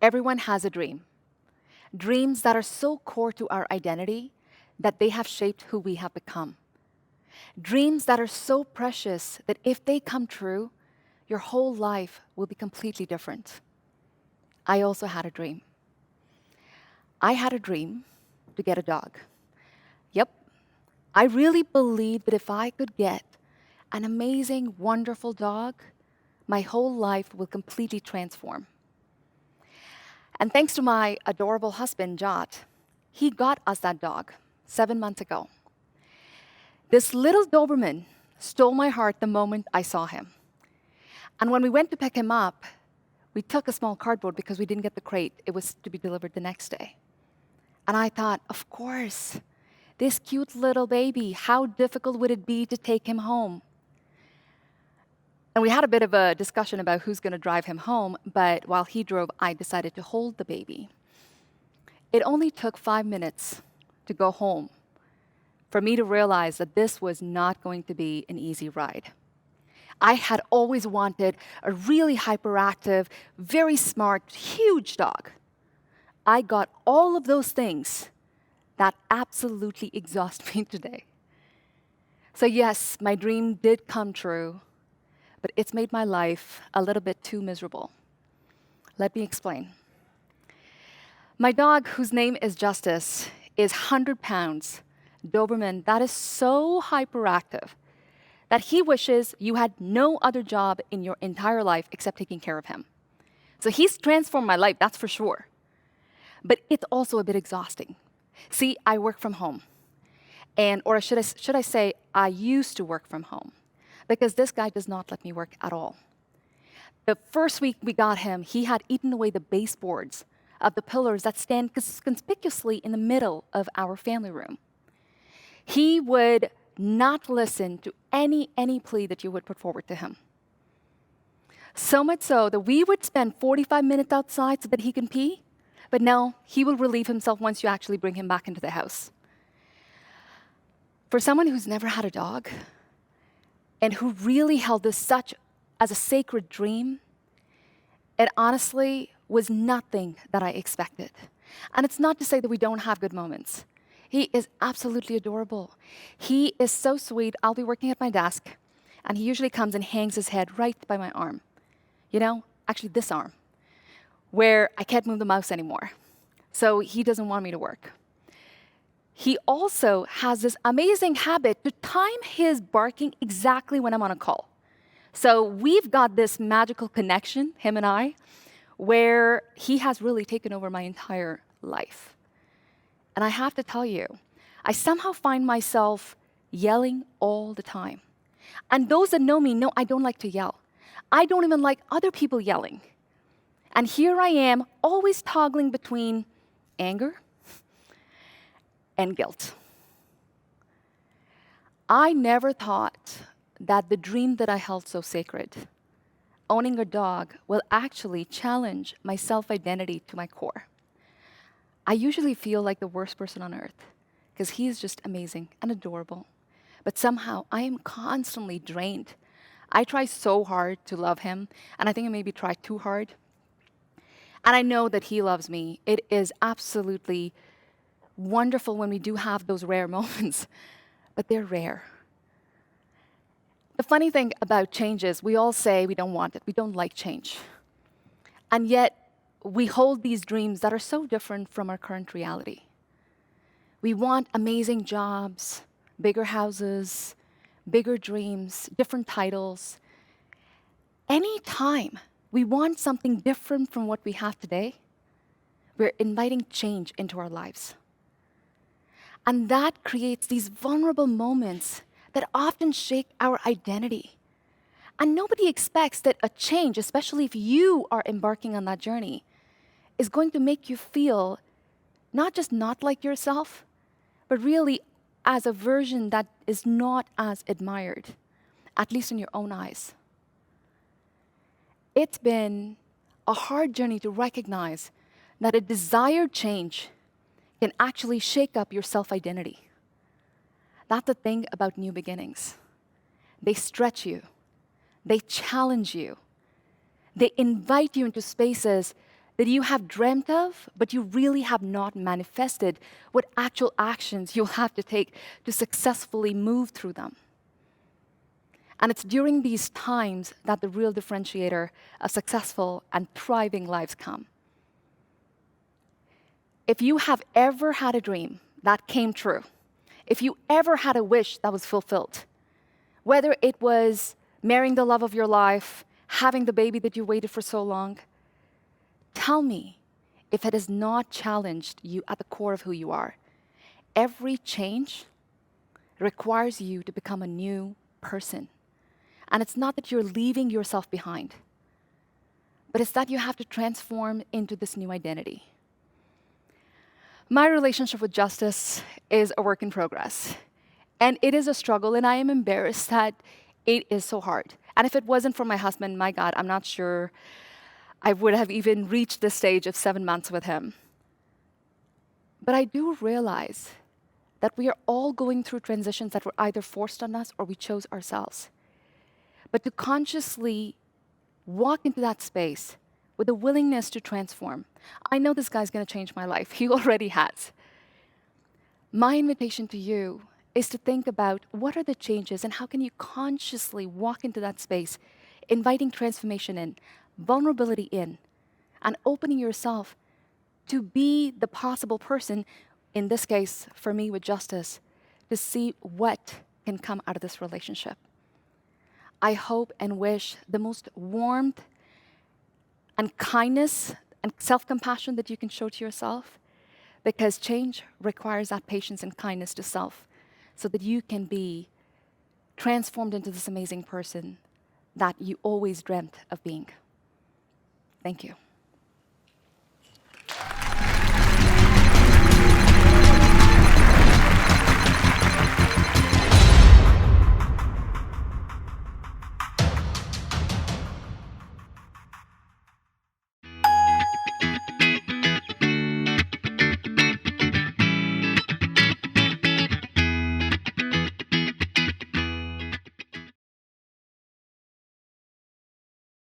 Everyone has a dream. Dreams that are so core to our identity that they have shaped who we have become. Dreams that are so precious that if they come true, your whole life will be completely different. I also had a dream. I had a dream to get a dog. Yep, I really believed that if I could get an amazing, wonderful dog, my whole life will completely transform. And thanks to my adorable husband, Jot, he got us that dog 7 months ago. This little Doberman stole my heart the moment I saw him. And when we went to pick him up, we took a small cardboard because we didn't get the crate. It was to be delivered the next day. And I thought, of course, this cute little baby, how difficult would it be to take him home? And we had a bit of a discussion about who's going to drive him home, but while he drove, I decided to hold the baby. It only took 5 minutes to go home for me to realize that this was not going to be an easy ride. I had always wanted a really hyperactive, very smart, huge dog. I got all of those things that absolutely exhaust me today. So yes, my dream did come true, but it's made my life a little bit too miserable. Let me explain. My dog, whose name is Justice, is 100 pounds, Doberman that is so hyperactive that he wishes you had no other job in your entire life except taking care of him. So he's transformed my life, that's for sure. But it's also a bit exhausting. See, I work from home. Or should I say, I used to work from home, because this guy does not let me work at all. The first week we got him, he had eaten away the baseboards of the pillars that stand conspicuously in the middle of our family room. He would not listen to any plea that you would put forward to him. So much so that we would spend 45 minutes outside so that he can pee, but no, he will relieve himself once you actually bring him back into the house. For someone who's never had a dog and who really held this such as a sacred dream, it honestly was nothing that I expected. And it's not to say that we don't have good moments. He is absolutely adorable. He is so sweet. I'll be working at my desk, and he usually comes and hangs his head right by my arm. You know, actually this arm, where I can't move the mouse anymore. So he doesn't want me to work. He also has this amazing habit to time his barking exactly when I'm on a call. So we've got this magical connection, him and I, where he has really taken over my entire life. And I have to tell you, I somehow find myself yelling all the time. And those that know me know I don't like to yell. I don't even like other people yelling. And here I am, always toggling between anger and guilt. I never thought that the dream that I held so sacred, owning a dog, will actually challenge my self-identity to my core. I usually feel like the worst person on earth because he is just amazing and adorable. But somehow I am constantly drained. I try so hard to love him, and I think I maybe tried too hard. And I know that he loves me. It is absolutely wonderful when we do have those rare moments, but they're rare. The funny thing about change is we all say we don't want it, we don't like change. And yet, we hold these dreams that are so different from our current reality. We want amazing jobs, bigger houses, bigger dreams, different titles. Anytime we want something different from what we have today, we're inviting change into our lives. And that creates these vulnerable moments that often shake our identity. And nobody expects that a change, especially if you are embarking on that journey, is going to make you feel not just not like yourself, but really as a version that is not as admired, at least in your own eyes. It's been a hard journey to recognize that a desired change can actually shake up your self-identity. That's the thing about new beginnings. They stretch you, they challenge you, they invite you into spaces that you have dreamt of, but you really have not manifested, what actual actions you'll have to take to successfully move through them. And it's during these times that the real differentiator of successful and thriving lives come. If you have ever had a dream that came true, if you ever had a wish that was fulfilled, whether it was marrying the love of your life, having the baby that you waited for so long, tell me if it has not challenged you at the core of who you are. Every change requires you to become a new person. And it's not that you're leaving yourself behind, but it's that you have to transform into this new identity. My relationship with justice is a work in progress. And it is a struggle, and I am embarrassed that it is so hard. And if it wasn't for my husband, my God, I'm not sure I would have even reached the stage of 7 months with him. But I do realize that we are all going through transitions that were either forced on us or we chose ourselves. But to consciously walk into that space with a willingness to transform. I know this guy's going to change my life. He already has. My invitation to you is to think about what are the changes and how can you consciously walk into that space, inviting transformation in, vulnerability in, and opening yourself to be the possible person, in this case, for me with justice, to see what can come out of this relationship. I hope and wish the most warmth and kindness and self-compassion that you can show to yourself, because change requires that patience and kindness to self so that you can be transformed into this amazing person that you always dreamt of being. Thank you.